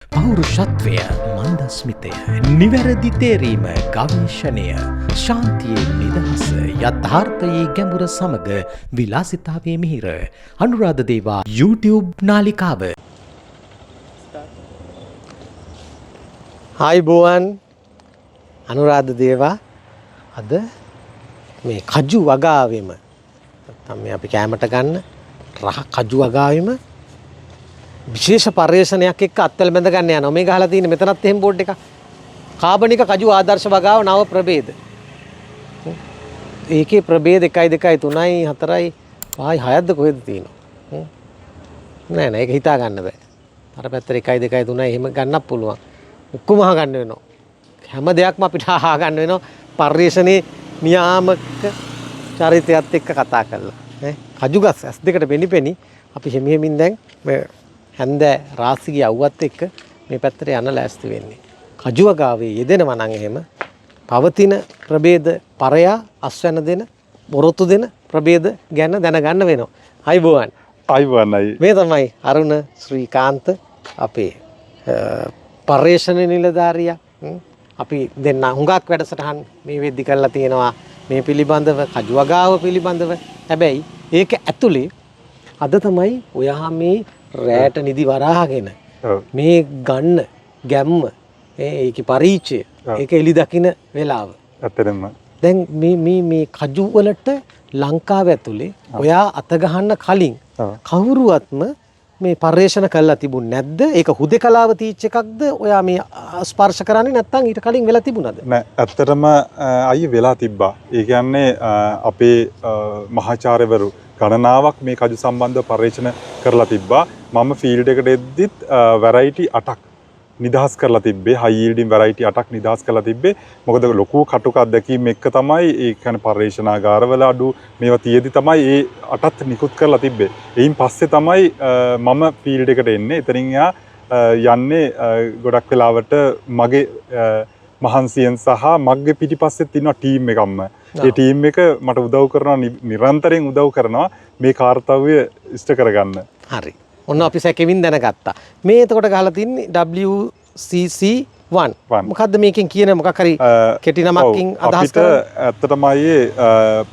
පෞරුෂත්වය මන්දස්මිතය නිවැරදි තේරීම ගවේෂණය ශාන්තියේ නිදහස යථාර්ථයේ ගැඹුර සමග විලාසිතාවේ මිහිර අනුරාධ දේවා YouTube නාලිකාව. හායි බෝවන් අනුරාධ දේවා අද මේ කජු වගාවෙම නැත්නම් මේ අපි කැමට ගන්න රහ කජු වගාවෙම විශේෂ පර්යේෂණයක් එක්ක අත්වල බැඳ ගන්න යනවා. මේ ගහලා තියෙන මෙතනත් එහෙම බෝඩ් එකක්. කාබනික කජු ආදර්ශ වගාව නව ප්‍රභේද. ඒකේ ප්‍රභේද 1 2 3යි 4යි 5යි 6ක්ද කොහෙද තියෙනවා. නෑ නෑ ඒක හිතා ගන්න බෑ. අර පැත්තට 1 2 3යි එහෙම ගන්නත් පුළුවන්. ඔක්කොම අහගන්න වෙනවා. හැම දෙයක්ම අපිට අහගන්න වෙනවා. පර්යේෂණේ නියාමක චරිතයත් එක්ක කතා කරලා. කජු ගස් ඇස් දෙකට පෙනිපෙනි අපි හිමින් දැන් මේ හැන්ද රාසිගේ අවුවත් එක්ක මේ පැත්තට යන්න ලෑස්ති වෙන්නේ. කජු වගාවේ යෙදෙනවා නම් එහෙම පවතින ප්‍රභේද පරයා අස්වැන්න දෙන බොරොත්තු දෙන ප්‍රභේද ගැන දැනගන්න වෙනවා. හයි බෝවන්. හයි බෝවන්යි. මේ තමයි අරුණ ශ්‍රීකාන්ත අපේ පර්යේෂණ නිලධාරියා. අපි දෙන්න හුඟක් වැඩසටහන් මේ වෙද්දි කරලා තියෙනවා මේ පිළිබඳව කජු වගාව පිළිබඳව. හැබැයි ඒක ඇතුලේ අද තමයි ඔයා මේ රැට නිදි වරාගෙන මේ ගන්න ගැම්ම ඒකේ පරිචය ඒක එලි දකින්න වෙලාව. ඇත්තටම දැන් මේ කජු වලට ලංකාව ඇතුලේ ඔයා අත ගහන්න කලින් කවුරුවත්ම මේ පර්යේෂණ කළා තිබුණ නැද්ද? ඒක හුදේකලාව තීච් එකක්ද? ඔයා මේ ස්පර්ශ කරන්නේ නැත්නම් ඊට කලින් වෙලා තිබුණාද? නෑ ඇත්තටම අයියේ වෙලා තිබ්බා. ඒ කියන්නේ අපේ මහාචාර්යවරු ගණනාවක් මේ කජු සම්බන්ධව පර්යේෂණ කරලා තිබ්බා. මම ෆීල්ඩ් එකට එද්දිත් වැරයිටි 8ක් නිදහස් කරලා තිබ්බේ. හයි යීල්ඩින් වැරයිටි 8ක් නිදහස් කරලා තිබ්බේ. මොකද ලොකු කටුක අත්දැකීම් එක්ක තමයි ඒ කියන්නේ පර්යේෂණාගාරවල අඩු මේවා තියේදී තමයි ඒ 8ත් නිකුත් කරලා තිබ්බේ. එයින් පස්සේ තමයි මම ෆීල්ඩ් එකට එන්නේ. එතනින් යන්නේ ගොඩක් වෙලාවට මගේ මහන්සියෙන් සහ මගේ පිටිපස්සෙත් ඉන්න ටීම් එකක්ම. ඒ ටීම් එක මට උදව් කරනවා නිරන්තරයෙන් උදව් කරනවා මේ කාර්යය ඉෂ්ට කරගන්න. හරි. ඔන්න අපි සැකෙමින් දැනගත්තා. මේ එතකොට ගහලා තින්නේ WCC1. මොකද්ද මේකෙන් කියන මොකක් හරි කෙටි නමකින් අදහස් කරන්නේ? ඇත්තටම අයියේ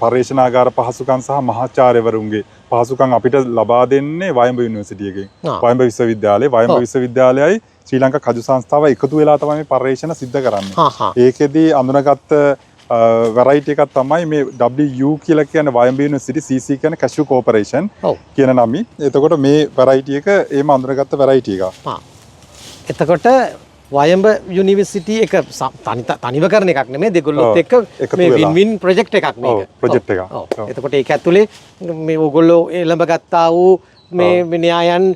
පර්යේෂණාගාර පහසුකම් සහ මහාචාර්යවරුන්ගේ පහසුකම් අපිට ලබා දෙන්නේ වයඹ යුනිවර්සිටි එකෙන්. වයඹ විශ්වවිද්‍යාලය, වයඹ විශ්වවිද්‍යාලයයි ශ්‍රී ලංකා කජු සංස්ථාව එකතු වෙලා තමයි මේ පර්යේෂණ සිද්ධ කරන්නේ. ඒකෙදී අඳුනගත්ත වැරයිටි එකක් තමයි මේ WU කියලා කියන්නේ වයඹ යුනිවර්සිටි, CC කියන්නේ කැෂු කෝපරේෂන් කියන නම. එතකොට මේ වැරයිටි එක ඒම අඳුනගත්ත වැරයිටි එකක්. එතකොට වයඹ යුනිවර්සිටි එක තනිව කරන එකක් නෙමෙයි, දෙගොල්ලොත් එක්ක මේ වින් වින් ප්‍රොජෙක්ට් එකක් මේක. ප්‍රොජෙක්ට් එකක්. එතකොට ඒක ඇතුලේ මේ ඕගොල්ලෝ එළඹ ගත්තා වූ මේ න්‍යායන්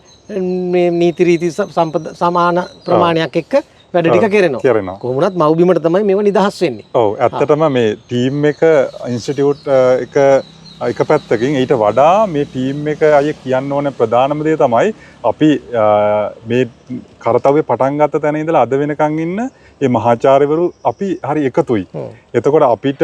මේ නීති රීති සමාන ප්‍රමාණයක් එක්ක වැඩ ටික කරනවා. කොහොමුණත් මව්බිමට තමයි මේව නිදහස් වෙන්නේ. ඔව් ඇත්තටම මේ ටීම් එක ඉන්ස්ටිටියුට් එක පැත්තකින් ඊට වඩා මේ ටීම් එක අය කියන්න ඕන ප්‍රධානම දේ තමයි අපි මේ කරතව්‍ය පටන් ගත්ත තැන ඉඳලා අද වෙනකන් ඉන්න මේ මහාචාර්යවරු අපි හරි එකතුයි. එතකොට අපිට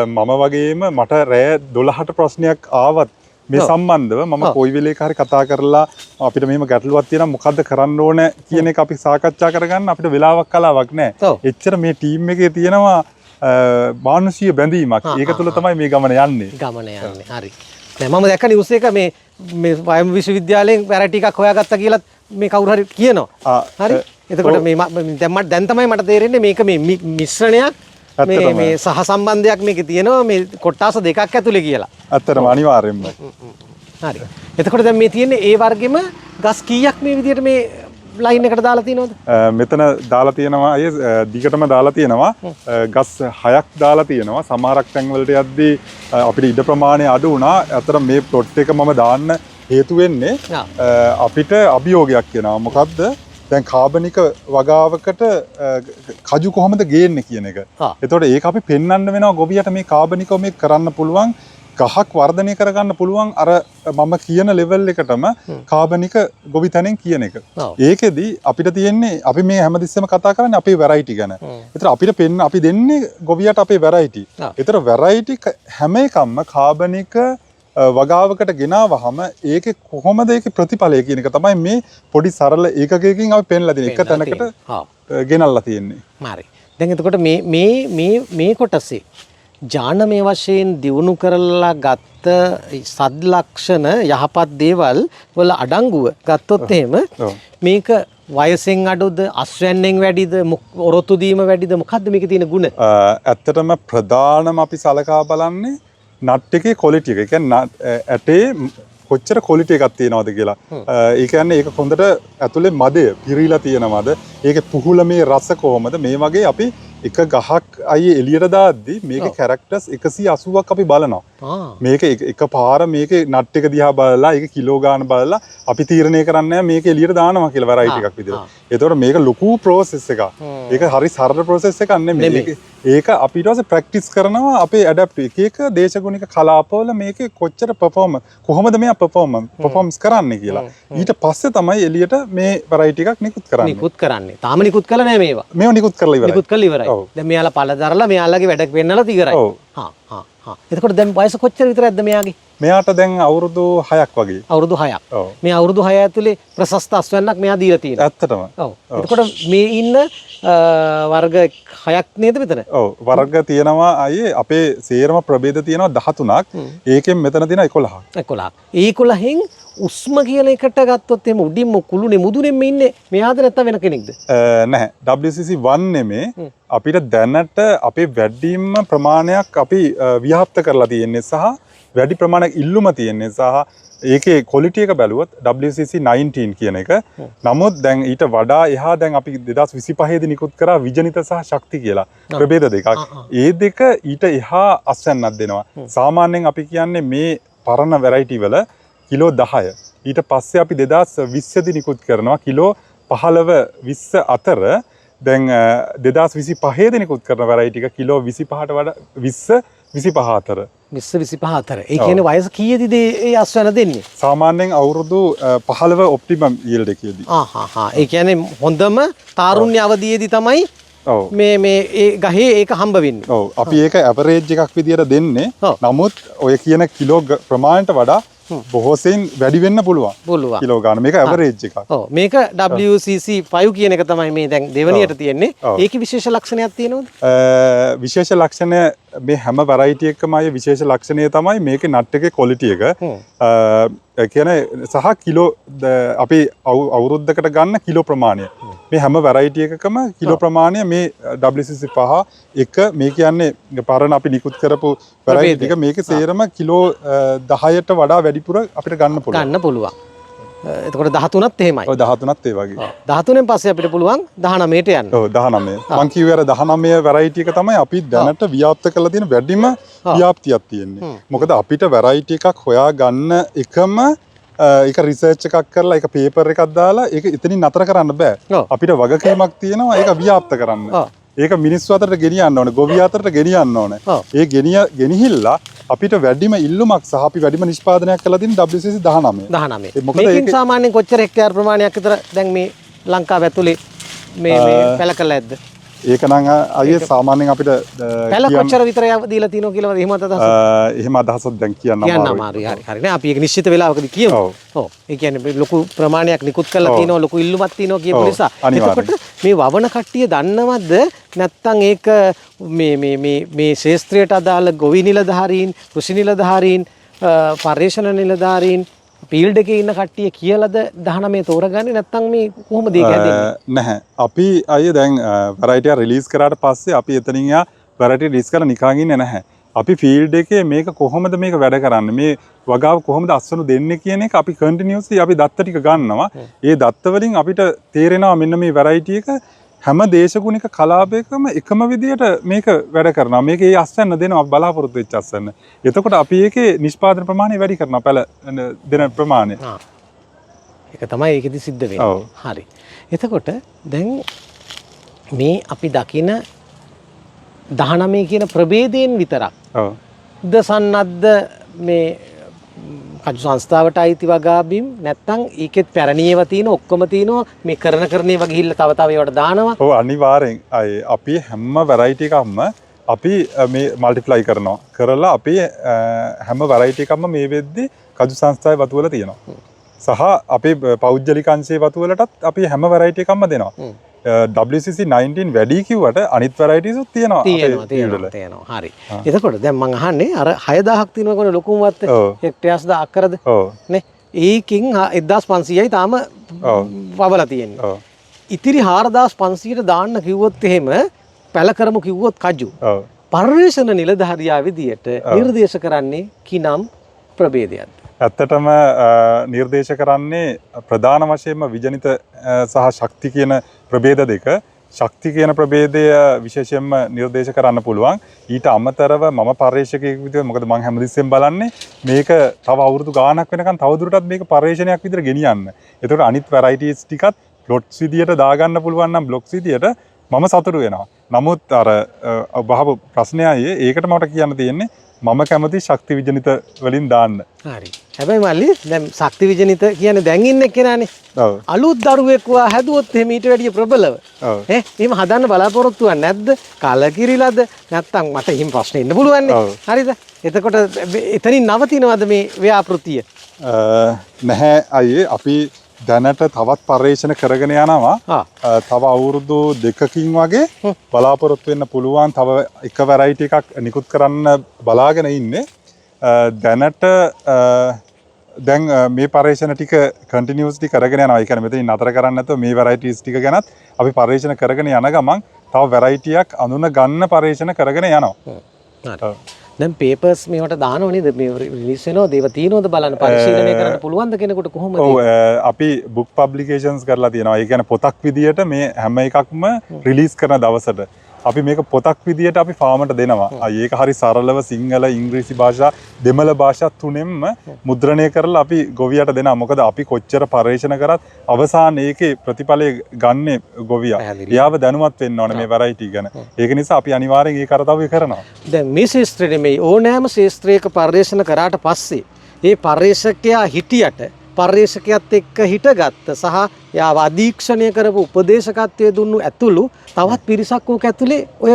මම වගේම මට රෑ 12ට ප්‍රශ්නයක් ආවත් මේ සම්බන්ධව මම කොයි වෙලේක හරි කතා කරලා අපිට මෙහෙම ගැටලුවක් තියෙනවා මොකද්ද කරන්න ඕන කියන එක අපි සාකච්ඡා කරගන්න අපිට වෙලාවක් කලාවක් නැහැ. එච්චර මේ ටීම් එකේ තියෙනවා මානසික බැඳීමක්. ඒක තුළ තමයි මේ ගමන යන්නේ. හරි. දැන් මම දැක්ක නිවුස් එක මේ වයඹ විශ්වවිද්‍යාලයෙන් වැරටි එකක් හොයාගත්තා කියලා මේ කවුරු හරි කියනවා. හරි. එතකොට මේ දැන් තමයි මට තේරෙන්නේ මේක මේ මිශ්‍රණයක් මේ සහ සම්බන්ධයක් මේකේ තියෙනවා මේ කොටස් දෙකක් ඇතුලේ කියලා. ඇත්තටම අනිවාර්යෙන්ම. හරි. එතකොට දැන් මේ තියෙන්නේ ඒ වර්ගෙම ගස් කීයක් මේ විදිහට මේ ලයින් එකට දාලා තියෙනවද? මෙතන දාලා තියෙනවා අය දිගටම දාලා තියෙනවා. ගස් 6ක් දාලා තියෙනවා. සමහරක් තැන්වලට යද්දී අපිට ඉඩ ප්‍රමාණය අඩු වුණා. අතර මේ ප්ලොට් එක මම දාන්න හේතු වෙන්නේ අපිට අභියෝගයක් කියනවා. මොකද්ද? දැන් කාබනික වගාවකට කජු කොහොමද ගේන්නේ කියන එක. එතකොට ඒක අපි පෙන්වන්න වෙනවා ගොවියට මේ කාබනිකව මේක කරන්න පුළුවන්. ගහක් වර්ධනය කරගන්න පුළුවන් අර මම කියන ලෙවල් එකටම කාබනික ගොවි තැනෙන් කියන එක. ඒකෙදි අපිට තියෙන්නේ අපි මේ හැමතිස්සෙම කතා කරන්නේ අපේ වැරයිටි ගැන. ඒතර අපිට අපි දෙන්නේ ගොවියට අපේ වැරයිටි. ඒතර වැරයිටි හැම එකක්ම කාබනික වගාවකට ගෙනාවහම ඒකේ කොහොමද ඒකේ ප්‍රතිඵලය කියන එක තමයි මේ පොඩි සරල ඒකකයකින් අපි පෙන්ලා දෙන එක තැනකට ගෙනල්ලා තියෙන්නේ. හරි. දැන් එතකොට මේ කොටසේ ඥානමය වශයෙන් දියුණු කරලා ගත්ත සද්ලක්ෂණ යහපත් දේවල් වල අඩංගුව ගත්තොත් එහෙම මේක වයසෙන් අඩුද අස්වැන්නෙන් වැඩිද ඔරොත්තු දීම වැඩිද මොකද්ද මේකේ තියෙන ගුණ? ඇත්තටම ප්‍රධානම අපි සලකා බලන්නේ නට් එකේ ක්වොලිටි එක. ඒ කියන්නේ ඇටේ කොච්චර ක්වොලිටි එකක් තියෙනවද කියලා. ඒ කියන්නේ ඒක හොඳට ඇතුලේ මදය පිරීලා තියෙනවද? ඒකේ පුහුලමේ රස කොහොමද? මේ වගේ අපි එක ගහක් අයියේ එළියට දාද්දි මේකේ කැරක්ටර්ස් 180ක් අපි බලනවා. මේක එක පාර මේකේ නට් එක දිහා බලලා ඒක කිලෝ ගාන බලලා අපි තීරණය කරන්නේ මේක එළියට දානවා කියලා වැරයිටි එකක් විදිහට. ඒතකොට මේක ලොකු ප්‍රොසෙස් එකක්. ඒක හරි සරල ප්‍රොසෙස් එකක් නෙමෙයි. ඒක අපි ඊට පස්සේ ප්‍රැක්ටිස් කරනවා අපේ ඇඩැප්ට් එක දේශගුණික කලාපවල මේකේ කොච්චර කොහොමද මෙයා පර්ෆෝමන්ස් කරන්නේ කියලා. ඊට පස්සේ තමයි එළියට මේ වැරයිටි එකක් නිකුත් කරන්නේ. තාම නිකුත් කළා නෑ මේවා. මේවා නිකුත් කරලා ඉවරයි. දැන් මෙයාලා පළ දරලා මෙයාලගේ වැඩ වෙන්නලා ඉවරයි. එතකොට දැන් වයස කොච්චර විතරක්ද මෙයාගේ? මෙයාට දැන් අවුරුදු 6ක් වගේ. අවුරුදු 6ක්. මේ අවුරුදු 6 ඇතුලේ ප්‍රශස්ත අස්වැන්නක් මෙයා දීලා තියෙනවා. ඇත්තටම. එතකොට මේ ඉන්න වර්ග 6ක් නේද මෙතන? වර්ග තියෙනවා අයියේ අපේ සේරම ප්‍රභේද තියෙනවා 13ක්. ඒකෙන් මෙතන තියෙනවා 11ක්. 11න් උස්ම කියන එකට ගත්තොත් එහෙම උඩින්ම කුළුනේ මුදුනේම ඉන්නේ මෙයාද නැත්නම් වෙන කෙනෙක්ද? නැහැ. WCC 1 නෙමේ අපිට දැනට අපේ වැඩිම ප්‍රමාණයක් අපි ව්‍යාප්ත කරලා තියෙන්නේ සහ වැඩි ප්‍රමාණයක් ඉල්ලුම තියෙන්නේ සහ ඒකේ ක්වොලිටි එක බැලුවොත් WCC 19 කියන එක. නමුත් දැන් ඊට වඩා එහා දැන් අපි 2025 දී නිකුත් කරා විජනිත සහ ශක්ති කියලා ප්‍රභේද දෙකක්. ඒ දෙක ඊට එහා අස්වැන්නක් දෙනවා. සාමාන්‍යයෙන් අපි කියන්නේ මේ පරණ වැරයිටි වල කිලෝ 10. ඊට පස්සේ අපි 2020 දී නිකුත් කරනවා කිලෝ 15 20 අතර දැන් 2025 දී නිකුත් කරන වැරයිටි එක කිලෝ 25ට වඩා 20 25 අතර. 25 අතර. ඒ කියන්නේ වයස කීයේදීද ඒ අස්වැන්න දෙන්නේ? සාමාන්‍යයෙන් අවුරුදු 15 ඔප්ටිමම් yield එකේදී. ඒ කියන්නේ හොඳම තාරුණ්‍ය අවධියේදී තමයි මේ ඒ ගහේ ඒක හම්බ වෙන්නේ. අපි ඒක ඇවරේජ් එකක් විදියට දෙන්නේ. නමුත් ඔය කියන කිලෝ ප්‍රමාණයට වඩා බොහෝ සෙයින් වැඩි වෙන්න පුළුවන්. කිලෝ ගාන මේක ඇවරේජ් එකක්. මේක WCC 5 කියන එක තමයි මේ දැන් දෙවනියට තියෙන්නේ. ඒකේ විශේෂ ලක්ෂණයක් තියෙනවද? විශේෂ ලක්ෂණය මේ හැම වැරයිටි එකකම අය විශේෂ ලක්ෂණය තමයි මේකේ නට් එකේ ක්වොලිටි එක. කියන්නේ සහ කිලෝ අපි අවුරුද්දකට ගන්න කිලෝ ප්‍රමාණය. මේ හැම වැරයිටි එකකම කිලෝ ප්‍රමාණය මේ WCC 5 එක මේ කියන්නේ පරණ අපි නිකුත් කරපු වැරයිටි එක මේකේ සේරම කිලෝ 10ට වඩා වැඩිපුර අපිට ගන්න පුළුවන්. එතකොට 13ත් එහෙමයි. 13ත් ඒ වගේ. 13න් පස්සේ අපිට පුළුවන් 19ට යන්න. 19. මං කිව්වේ අර 19 වැරයිටි එක තමයි අපි දැනට ව්‍යාප්ත කරලා තියෙන වැඩිම ව්‍යාප්තියක් තියෙන්නේ. මොකද අපිට වැරයිටි එකක් හොයා ගන්න එකම ඒක රිසර්ච් එකක් කරලා ඒක පේපර් එකක් දාලා ඒක එතනින් නතර කරන්න බෑ. අපිට වගකීමක් තියෙනවා ඒක ව්‍යාප්ත කරන්න. ඒක මිනිස්සු අතරට ගෙනියන්න ඕනේ, ගොවියා අතරට ගෙනියන්න ඕනේ. ඒ ගෙනිහිල්ලා අපිට වැඩිම ඉල්ලුමක් සහ අපි වැඩිම නිෂ්පාදනයක් කළා තියෙන WCC 19. මේකෙන් සාමාන්‍යයෙන් කොච්චර හෙක්ටයාර් ප්‍රමාණයක් විතර දැන් මේ ලංකාව ඇතුලේ මේ පැල කළා ඇද්ද? ඒක නම් අයියේ සාමාන්‍යයෙන් අපිට පැල කොච්චර විතර දීලා තියෙනවා කියලා එහෙම අදහසක්? එහෙම අදහසක් දැන් කියන්න අමාරුයි. හරි නෑ අපි ඒක නිශ්චිත වෙලාවකදී කියමු. ඒ කියන්නේ ලොකු ප්‍රමාණයක් නිකුත් කරලා තියෙනවා, ලොකු ඉල්ලුමක් තියෙනවා කියපු නිසා. එතකොට මේ වවන කට්ටිය දන්නවද නැත්නම් ඒක මේ ශාස්ත්‍රයට අදාළ ගොවි නිලධාරීන්, කෘෂි නිලධාරීන්, පර්යේෂණ නිලධාරීන්, ෆීල්ඩ් එකේ ඉන්න කට්ටිය කියලාද 19 තෝරගන්නේ නැත්නම් මේ කොහොමද ඒක හැදෙන්නේ? නැහැ. අපි අයියේ දැන් වැරයිටි එක රිලීස් කරාට පස්සේ අපි එතනින් යා වැරයිටි රිලීස් කරලා නිකන් ඉන්නේ නැහැ. අපි ෆීල්ඩ් එකේ මේක කොහොමද මේක වැඩ කරන්නේ? මේ වගාව කොහොමද අස්වනු දෙන්නේ කියන එක අපි කන්ටිනියුස්ලි අපි දත්ත ටික ගන්නවා. ඒ දත්ත වලින් අපිට තේරෙනවා මෙන්න මේ වැරයිටි එක හැම දේශගුණික කලාපයකම එකම විදියට මේක වැඩ කරනවා. මේක ඒ අස්වැන්න දෙනවා බලාපොරොත්තු වෙච්ච අස්වැන්න. එතකොට අපි ඒකේ නිෂ්පාදන ප්‍රමාණය වැඩි කරනවා පැල දෙන ප්‍රමාණය. ඒක තමයි ඒකෙදි සිද්ධ වෙන්නේ. හරි. එතකොට දැන් මේ අපි දකින 19 කියන ප්‍රභේදයෙන් විතරක් ද සන්නද්ධ මේ කජු සංස්ථාවට අයිති වගාබිම් නැත්නම් ඒකෙත් පැරණියව තියෙන ඔක්කොම තියෙනවා මේ කරන ඒවා ගිහිල්ලා තව ඒවට දානවා. ඔව් අනිවාර්යෙන් අපි හැම වැරයිටි එකක්ම අපි මේ මල්ටිප්ලයි කරනවා. කරලා අපි හැම වෙරයිටි එකක්ම මේ වෙද්දි කජු සංස්ථාවේ වතු වල තියෙනවා. සහ අපේ පෞද්ගලික අංශයේ වතු වලටත් අපි හැම වෙරයිටි එකක්ම දෙනවා. WCC 19 වැඩි කිව්වට අනිත් varieties උත් තියෙනවා. හරි. එතකොට දැන් මම අහන්නේ අර 6000ක් තියෙනවා කොන ලොකුම වත්තේ හෙක්ටර්ස් 1000ක් කරද? නේ. ඒකින් 1500යි තාම වවලා තියෙන්නේ. ඉතිරි 4500ට දාන්න කිව්වොත් එහෙම පැල කරමු කිව්වොත් කජු. පරිවේෂණ නිලධාරියා විදියට නිර්දේශ කරන්නේ කිනම් ප්‍රභේදයක්ද? ඇත්තටම නිර්දේශ කරන්නේ ප්‍රධාන වශයෙන්ම විජනිත සහ ශක්ති කියන ප්‍රභේද දෙක. ශක්ති කියන ප්‍රභේදය විශේෂයෙන්ම නිර්දේශ කරන්න පුළුවන්. ඊට අමතරව මම පර්යේෂකයෙක් විදිහට මොකද මම හැමතිස්සෙම බලන්නේ මේක තව අවුරුදු ගාණක් වෙනකන් තවදුරටත් මේක පර්යේෂණයක් විදිහට ගෙනියන්න. ඒතකොට අනිත් varieties ටිකත් ප්ලොට්ස් විදිහට දාගන්න පුළුවන් නම් බ්ලොක්ස් විදිහට මම සතුටු වෙනවා. නමුත් අර බහව ප්‍රශ්නයයි ඒකට මට කියන්න තියෙන්නේ මම කැමති ශක්ති විජනිත වලින් දාන්න. හරි. හැබැයි මල්ලි දැන් ශක්ති විජනිත කියන්නේ දැන් ඉන්න කෙනානේ. ඔව්. අලුත් දරුවෙක් වා හැදුවොත් එහෙම ඊට වැඩිය ප්‍රබලව. ඔව්. එහෙම හදන්න බලාපොරොත්තු වෙන්නේ නැද්ද? කලකිරිලාද? නැත්තම් මට එහෙම ප්‍රශ්න ඉන්න පුළුවන් නේ. හරිද? එතකොට එතනින් නවතිනවද මේ ව්‍යාපෘතිය? නැහැ අයියේ අපි දැනට තවත් පර්යේෂණ කරගෙන යනවා. තව අවුරුදු 2කින් වගේ බලාපොරොත්තු වෙන්න පුළුවන් තව එක වෙරයිටි එකක් නිකුත් කරන්න බලාගෙන ඉන්නේ. දැනට දැන් මේ පර්යේෂණ ටික කන්ටිනියස්ලි කරගෙන යනවා. ඒ කියන්නේ මෙතනින් නතර කරන්නේ නැතුව මේ වෙරයිටිස් ටික ගැනත් අපි පර්යේෂණ කරගෙන යන ගමන් තව වෙරයිටියක් අඳුන ගන්න පර්යේෂණ කරගෙන යනවා. හරි. දැන් පේපර්ස් මේවට දානව නේද? මේ රිලීස් වෙනවද? ඒව තියෙනවද බලන්න පරිශීලනය කරන්න පුළුවන්ද කෙනෙකුට කොහොමද? ඔව් අපි බුක් පබ්ලිකේෂන්ස් කරලා තියෙනවා. ඒ කියන්නේ පොතක් විදියට මේ හැම එකක්ම රිලීස් කරන දවසට අපි මේක පොතක් විදියට අපි ෆාමට දෙනවා. ඒක හරි සරලව සිංහල, ඉංග්‍රීසි භාෂා, දෙමළ භාෂා තුනෙන්ම මුද්‍රණය කරලා අපි ගොවියට දෙනවා. මොකද අපි කොච්චර පර්යේෂණ කරත් අවසානයේ ඒකේ ප්‍රතිඵලය ගන්න ගොවියා. එයාව දැනුවත් වෙන්න ඕනේ මේ වෙරයිටි ගැන. ඒක නිසා අපි අනිවාර්යෙන් ඒ කරතව්‍ය කරනවා. දැන් මේ ශාස්ත්‍රෙ නෙමෙයි ඕනෑම ශාස්ත්‍රයක පර්යේෂණ කරාට පස්සේ ඒ පර්යේෂකයා හිටියට පර්යේෂකයාත් එක්ක හිටගත්ත සහ යාව අධීක්ෂණය කරපු උපදේශකත්වයේ දුන්නු ඇතුළු තවත් පිරිසක් ඕක ඇතුලේ ඔය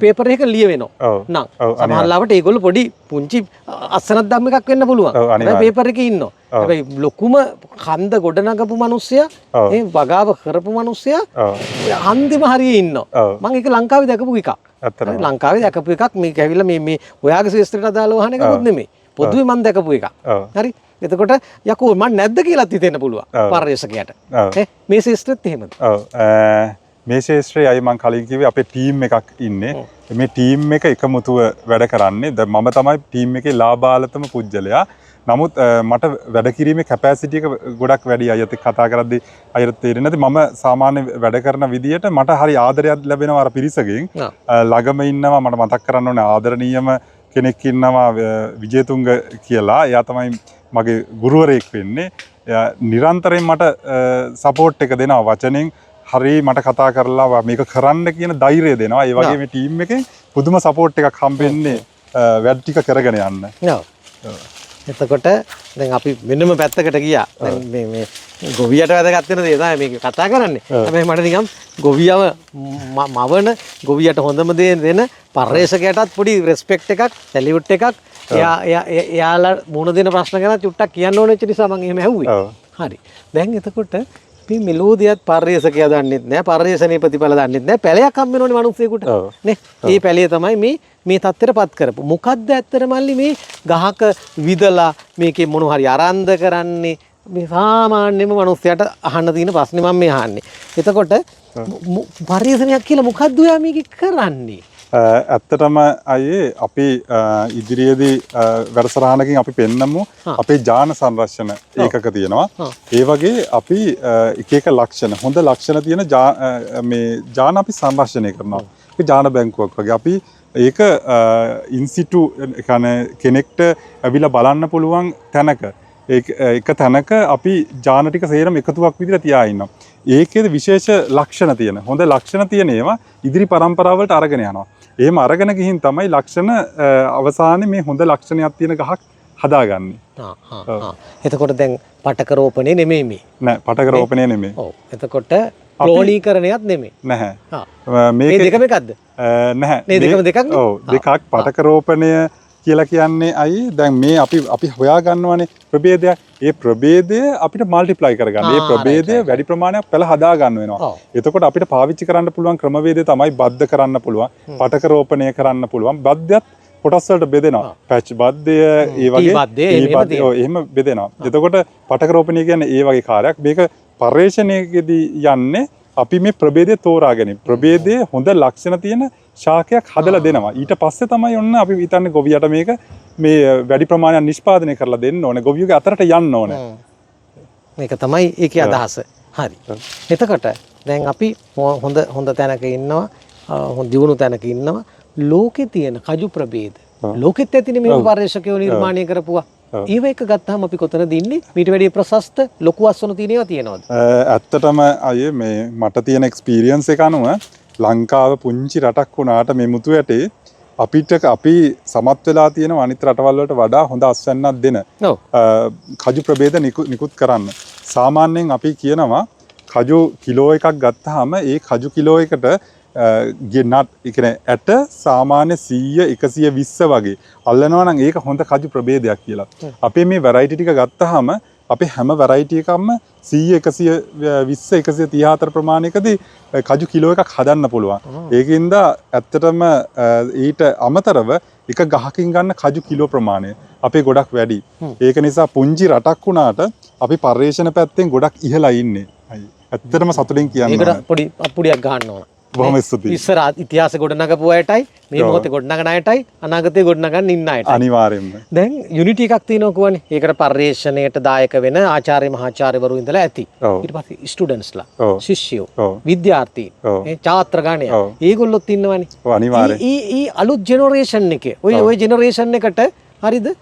පේපර් එක ලියවෙනවා. නම් සමහරවිට ඒගොල්ලෝ පොඩි පුංචි අස්සනක් ධම්ම එකක් වෙන්න පුළුවන්. හැබැයි පේපර් එකේ ඉන්නවා. හැබැයි ලොකුම කන්ද ගොඩනගපු මිනිස්සයා ඒ වගාව කරපු මිනිස්සයා හන්දිම හරියේ ඉන්නවා. මම ඒක ලංකාවේ දැකපු එකක්. ලංකාවේ දැකපු එකක් මේක ඇවිල්ලා මේ ඔයාගේ ශාස්ත්‍රයට අදාළව අහන එකකුත් නෙමෙයි. පොදුවේ මම දැකපු එකක්. හරි. එතකොට යකෝ මම නැද්ද කියලා හිතෙන්න පුළුවන් පර්යේෂකයාට. මේ ශාස්ත්‍රෙත් එහෙමද? ඔව්. මේ ශාස්ත්‍රයේ අය මම කලින් කිව්වේ අපේ ටීම් එකක් ඉන්නේ. මේ ටීම් එක එකමුතුව වැඩ කරන්නේ. දැන් මම තමයි ටීම් එකේ ලාභාලතම පුජ්‍යලයා. නමුත් මට වැඩ කිරීමේ කැපැසිටි එක ගොඩක් වැඩි. අයත් එක්ක කතා කරද්දී අයත් තේරෙන්නේ නැති මම සාමාන්‍ය වැඩ කරන විදියට මට හරි ආදරයක් ලැබෙනවා අර පිරිසගෙන්. ළඟම ඉන්නවා මට මතක් කරන්න ඕනේ ආදරණීයම කෙනෙක් ඉන්නවා විජේතුංග කියලා. එයා තමයි මගේ ගුරුවරයෙක් වෙන්නේ. නිරන්තරයෙන් මට සපෝට් එක දෙනවා වචනෙන් හරි මට කතා කරලා මේක කරන්න කියන ධෛර්යය දෙනවා. ඒ වගේ මේ ටීම් එකෙන් පුදුම සපෝට් එකක් හම්බෙන්නේ වැඩ ටික කරගෙන යන්න. එතකොට දැන් අපි වෙනම පැත්තකට ගියා. දැන් මේ ගොවියට වැදගත් වෙන දේ තමයි මේක කතා කරන්නේ. හැබැයි මට නිකන් ගොවියව මවන ගොවියට හොඳම දේ දෙන පර්යේෂකයටත් පොඩි රෙස්පෙක්ට් එකක්, සැලියුට් එකක් එයාලා මුණ දෙන ප්‍රශ්න ගැන චුට්ටක් කියන්න ඕන වෙච්ච නිසා මම එහෙම ඇහුවේ. හරි. දැන් එතකොට මේ මෙලෝදියත් පර්යේෂකයා දන්නෙත් නෑ, පර්යේෂණයේ ප්‍රතිඵල දන්නෙත් නෑ. පැලයක් හම්බ වෙනෝනේ මිනිස්සුෙකුට. නේ? මේ පැලය තමයි මේ තත්ත්වයටපත් කරපු. මොකද්ද ඇත්තට මල්ලි මේ ගහක විදලා මේකේ මොන හරි අරන්ද කරන්නේ? මේ සාමාන්‍යම මිනිස්සයාට අහන්න තියෙන ප්‍රශ්නේ මම මේ අහන්නේ. එතකොට පර්යේෂණයක් කියලා මොකද්ද ඔයා මේක කරන්නේ? ඇත්තටම අයියේ අපි ඉදිරියේදී වැඩසටහනකින් අපි පෙන්නමු අපේ ජාන සංරක්ෂණ ඒකක තියෙනවා. ඒ වගේ අපි එක එක ලක්ෂණ හොඳ ලක්ෂණ තියෙන මේ ජාන අපි සංරක්ෂණය කරනවා. ඒ ජාන බැංකුවක් වගේ අපි ඒක ඉන්සිටු කෙනෙක්ට ඇවිල්ලා බලන්න පුළුවන් තැනක එක තැනක අපි ජාන ටික සේරම එකතුවක් විදිහට තියා ඉන්නවා. ඒකේද විශේෂ ලක්ෂණ තියෙන හොඳ ලක්ෂණ තියෙන ඒවා ඉදිරි පරම්පරාවලට අරගෙන යනවා. එහෙම අරගෙන ගිහින් තමයි ලක්ෂණ අවසානයේ මේ හොඳ ලක්ෂණයක් තියෙන ගහක් හදාගන්නේ. එතකොට දැන් පටක රෝපණේ නෙමෙයි මේ. නෑ පටක රෝපණේ නෙමෙයි. ඔව්. එතකොට ක්ලෝනීකරණයක් නෙමෙයි. නැහැ. මේ මේක දෙකම එකක්ද? නැහැ. මේ දෙකම දෙකක්නේ? ඔව් දෙකක්. පටක රෝපණය කියලා කියන්නේ අයි දැන් මේ අපි හොයා ගන්නවානේ ප්‍රභේදයක්. ඒ ප්‍රභේදය අපිට මල්ටිප්ලයි කරගන්න. ඒ ප්‍රභේදය වැඩි ප්‍රමාණයක් පැල හදා ගන්න වෙනවා. එතකොට අපිට පාවිච්චි කරන්න පුළුවන් ක්‍රමවේදය තමයි බද්ධ කරන්න පුළුවන්. පටක රෝපණය කරන්න පුළුවන්. බද්ධයත් කොටස් වලට බෙදෙනවා. පැච් බද්ධය ඒ වගේ එහෙම බෙදෙනවා. එතකොට පටක රෝපණය කියන්නේ ඒ වගේ කාර්යයක්. මේක පර්යේෂණයකදී යන්නේ අපි මේ ප්‍රභේදය තෝරා ගැනීම. ප්‍රභේදයේ හොඳ ලක්ෂණ තියෙන ශාකයක් හදලා දෙනවා. ඊට පස්සේ තමයි ඔන්න අපි හිතන්නේ ගොවියට මේක මේ වැඩි ප්‍රමාණයක් නිෂ්පාදනය කරලා දෙන්න ඕනේ. ගොවියගේ අතරට යන්න ඕනේ. මේක තමයි ඒකේ අදහස. හරි. එතකොට දැන් අපි හොඳ තැනක ඉන්නවා. හොඳ දියුණු තැනක ඉන්නවා. ලෝකේ තියෙන කජු ප්‍රභේද. ලෝකෙත් ඇතිනේ මේ පර්යේෂකයෝ නිර්මාණය කරපුවා. ඒව එක ගත්තාම අපි කොතනද ඉන්නේ? මීට වැඩිය ප්‍රශස්ත ලොකු අස්වනු තියෙනවා තියනවද? ඇත්තටම අය මේ මට තියෙන එක්ස්පීරියන්ස් එක අනුව ලංකාව පුංචි රටක් වුණාට මේ මුතු ඇටේ අපි සමත් වෙලා තියෙන අනිත් රටවල් වලට වඩා හොඳ අස්වැන්නක් දෙන කජු ප්‍රභේද නිකුත් කරන්න. සාමාන්‍යයෙන් අපි කියනවා කජු කිලෝ එකක් ගත්තාම ඒ කජු කිලෝ එකට ගෙනත් ඉකන ඇට සාමාන්‍ය 100 120 වගේ අල්ලනවා නම් ඒක හොඳ කජු ප්‍රභේදයක් කියලා. අපේ මේ වැරයිටි ටික ගත්තාම අපේ හැම වැරයිටි එකක්ම 100 120 134 ප්‍රමාණයකදී කජු කිලෝ එකක් හදන්න පුළුවන්. ඒකින්ද ඇත්තටම ඊට අමතරව එක ගහකින් ගන්න කජු කිලෝ ප්‍රමාණය අපේ ගොඩක් වැඩි. ඒක නිසා පුංචි රටක් වුණාට අපි පර්යේෂණ පැත්තෙන් ගොඩක් ඉහළයි ඉන්නේ. ඇත්තටම සතුටින් කියන්න ඕන. ඒකට පොඩි අප්පුඩියක් ගහන්න ඕන. බොහොම ස්තුතියි. ඉස්සර ඉතිහාස ගොඩනගපු අයටයි මේ මොහොතේ ගොඩනගන අයටයි අනාගතේ ගොඩනගන්න ඉන්න අයටයි. අනිවාර්යෙන්ම. දැන් යුනිටි එකක් තියෙනවා කියන්නේ. ඒකට පර්යේෂණයට දායක වෙන ආචාර්ය මහාචාර්යවරු ඉඳලා ඇති. ඊට පස්සේ ස්ටුඩන්ට්ස්ලා, ශිෂ්‍යයෝ, විද්‍යාර්ථීන්, ඡාත්‍ර ගණය. ඒගොල්ලොත් ඉන්නවනේ. ඔව් අනිවාර්යෙන්. ඊ අලුත් ජෙනරේෂන් එකේ. ওই ජෙනරේෂන් එකට හරිද?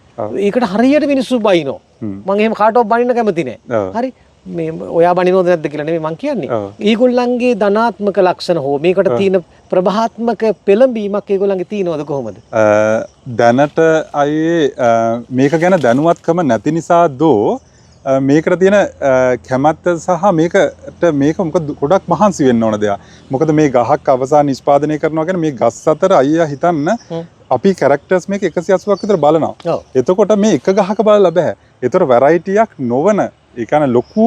ඒකට හරියට මිනිස්සු බයිනෝ. මම එහෙම කාටවත් බනින්න කැමති නෑ. හරි. මේ ඔයා බනිනවද නැද්ද කියලා නෙමෙයි මං කියන්නේ. ඒගොල්ලන්ගේ ධනාත්මක ලක්ෂණ හෝ මේකට තියෙන ප්‍රභාත්මක පෙළඹීමක් ඒගොල්ලන්ගේ තියෙනවද කොහොමද? දැනට අයේ මේක ගැන දැනුවත්කම නැති නිසා දෝ මේකට තියෙන කැමැත්ත සහ මේක මොකද ගොඩක් මහන්සි වෙන්න ඕන දෙයක්. මොකද මේ ගහක් අවසාන නිෂ්පාදනය කරනවා කියන්නේ මේ ගස් අතර අයියා හිතන්න අපි කැරක්ටර්ස් මේක 180ක් විතර බලනවා. එතකොට මේ එක ගහක බලලා බෑ. ඒතර වැරයිටියක් නොවන ඒ කියන්නේ ලොකු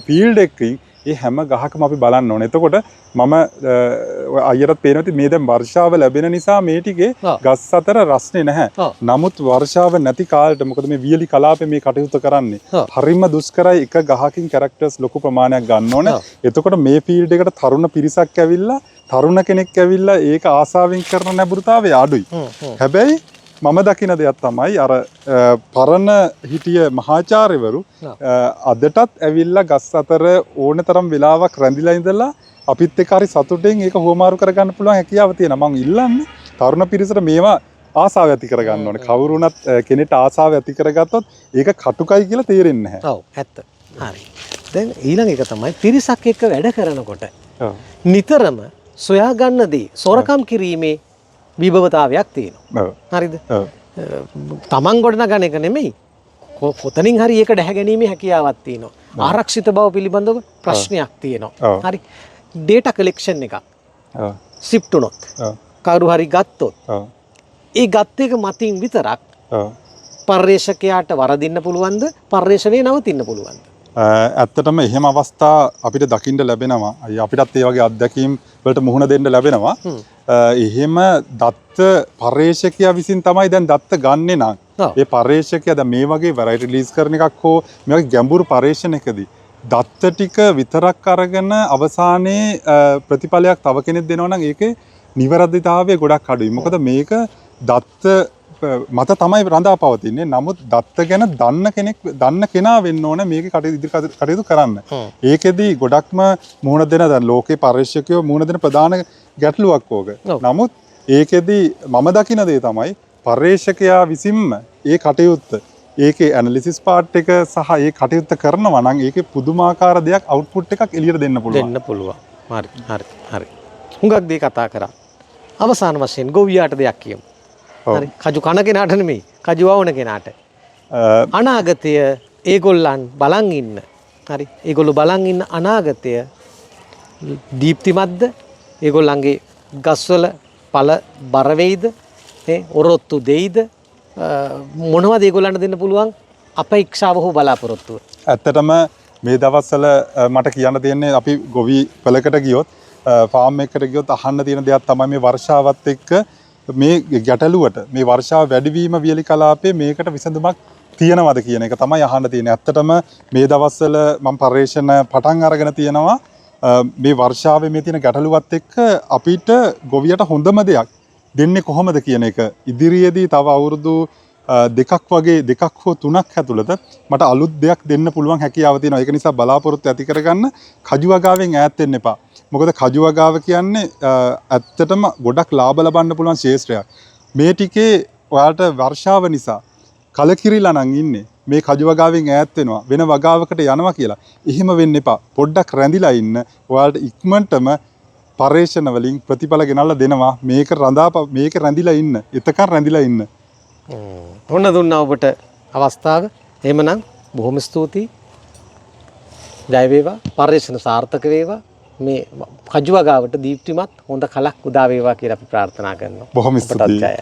ෆීල්ඩ් එකකින් ඒ හැම ගහකම අපි බලන්න ඕනේ. එතකොට මම අයියරත් පේනවා මේ දැන් වර්ෂාව ලැබෙන නිසා මේ ටිකේ ගස් අතර රස්නේ නැහැ. නමුත් වර්ෂාව නැති කාලෙට මොකද මේ වියලි කලාපේ මේ කටයුතු කරන්නේ. හරිම දුෂ්කරයි එක ගහකින් කැරක්ටර්ස් ලොකු ප්‍රමාණයක් ගන්න ඕනේ. එතකොට මේ ෆීල්ඩ් එකට තරුණ පිරිසක් ඇවිල්ලා තරුණ කෙනෙක් ඇවිල්ලා ඒක ආසාවෙන් කරන නැඹුරුතාවය අඩුයි. හැබැයි මම දකින දෙයක් තමයි අර පරණ හිටිය මහාචාර්යවරු අදටත් ඇවිල්ලා ගස් අතර ඕන තරම් වෙලාවක් රැඳිලා ඉඳලා අපිත් එක්ක හරි සතුටෙන් ඒක හුවමාරු කරගන්න පුළුවන් හැකියාව තියෙනවා. මම ඉල්ලන්නේ තරුණ පිරිසට මේවා ආසාව ඇති කරගන්න ඕනේ. කවුරුණත් කෙනෙක්ට ආසාව ඇති කරගත්තොත් ඒක කටුකයි කියලා තේරෙන්නේ නැහැ. ඔව් ඇත්ත. හරි. දැන් ඊළඟ එක තමයි පිරිසක් එක්ක වැඩ කරනකොට නිතරම සොයා ගන්න දේ සොරකම් කිරීමේ විභවතාවයක් තියෙනවා. හරිද? තමන් ගොඩනගන එක නෙමෙයි. කොතනින් හරි ඒක දැහැ ගැනීමේ හැකියාවක් තියෙනවා. ආරක්ෂිත බව පිළිබඳව ප්‍රශ්නයක් තියෙනවා. හරි. ඩේටා කලෙක්ෂන් එකක්. ෂිෆ්ට් වුණොත්. කවුරු හරි ගත්තොත්. ඒ ගත්ත එක මතින් විතරක් පර්යේෂකයාට වරදින්න පුළුවන්ද? පර්යේෂණේ නවතින්න පුළුවන්ද? ඇත්තටම එහෙම අවස්ථා අපිට දකින්න ලැබෙනවා. අපිටත් ඒ වගේ අත්දැකීම් වලට මුහුණ දෙන්න ලැබෙනවා. එහෙම දත්ත පර්යේෂකයා විසින් තමයි දැන් දත්ත ගන්නෙ නම් ඒ පර්යේෂකයා දැන් මේ වගේ වැරයිටි රිලීස් කරන එකක් හෝ මේ වගේ ගැඹුරු පර්යේෂණයකදී දත්ත ටික විතරක් අරගෙන අවසානයේ ප්‍රතිඵලයක් තව කෙනෙක් දෙනවා නම් ඒකේ නිවැරදිතාවය ගොඩක් අඩුයි. මොකද මේක දත්ත මත තමයි රඳා පවතින්නේ. නමුත් දත්ත ගැන දන්න කෙනා වෙන්න ඕන මේක කටයුතු කරන්න. ඒකෙදි ගොඩක්ම මුහුණ දෙන දැන් ලෝකේ පර්යේෂකයෝ මුහුණ දෙන ප්‍රධාන ගැටලුවක් ඕක. නමුත් ඒකෙදි මම දකින දේ තමයි පර්යේෂකයා විසින්ම ඒ කටයුත්ත ඒකේ ඇනලිසිස් පාර්ට් එක සහ ඒ කටයුත්ත කරනවා නම් ඒකේ පුදුමාකාර දෙයක් අවුට්පුට් එකක් එළියට දෙන්න පුළුවන්. හරි. හුඟක් දේ කතා කරා. අවසාන වශයෙන් ගොවියාට දෙයක් කියමු. හරි. කජු කන කෙනාට නෙමෙයි. කජු වවන කෙනාට. අනාගතය ඒගොල්ලන් බලන් ඉන්න. හරි. ඒගොල්ලෝ බලන් ඉන්න අනාගතය දීප්තිමත්ද? ඒගොල්ලන්ගේ ගස්වල පළ බර වෙයිද? ඔරොත්තු දෙයිද? මොනවද ඒගොල්ලන්ට දෙන්න පුළුවන් අපේක්ෂාව හෝ බලාපොරොත්තුව? ඇත්තටම මේ දවස්වල මට කියන්න තියෙන්නේ අපි ගොවි පළකට ගියොත් ෆාම් එකකට ගියොත් අහන්න තියෙන දෙයක් තමයි මේ වර්ෂාවත් එක්ක මේ ගැටලුවට මේ වර්ෂාව වැඩිවීම වියලි කලාපේ මේකට විසඳුමක් තියෙනවද කියන එක තමයි අහන්න තියෙන්නේ. ඇත්තටම මේ දවස්වල මම පර්යේෂණ පටන් අරගෙන තියෙනවා මේ වර්ෂාවේ මේ තියෙන ගැටලුවත් එක්ක අපිට ගොවියට හොඳම දෙයක් දෙන්නේ කොහොමද කියන එක ඉදිරියේදී තව අවුරුදු දෙකක් හෝ තුනක් ඇතුළත මට අලුත් දෙයක් දෙන්න පුළුවන් හැකියාව තියෙනවා. ඒක නිසා බලාපොරොත්තු ඇති කරගන්න කජු වගාවෙන් ඈත් වෙන්න එපා. මොකද කජු වගාව කියන්නේ ඇත්තටම ගොඩක් ලාභ ලබන්න පුළුවන් ක්ෂේත්‍රයක්. මේ ටිකේ ඔයාලට වර්ෂාව නිසා කලකිරිලා නම් ඉන්නේ. මේ කජු වගාවෙන් ඈත් වෙනවා වෙන වගාවකට යනවා කියලා. එහෙම වෙන්න එපා. පොඩ්ඩක් රැඳිලා ඉන්න. ඔයාලට ඉක්මනටම පර්යේෂණ වලින් ප්‍රතිඵල ගෙනල්ලා දෙනවා. මේක රැඳිලා ඉන්න. එතකන් රැඳිලා ඉන්න. ඔන්න දුන්නා ඔබට අවස්ථාව. එහෙමනම් බොහොම ස්තුතියි. ජය වේවා. පර්යේෂණ සාර්ථක වේවා. මේ කජු වගාවට දීප්තිමත් හොඳ කලක් උදා වේවා කියලා අපි ප්‍රාර්ථනා කරනවා. බොහොම ස්තුතියි.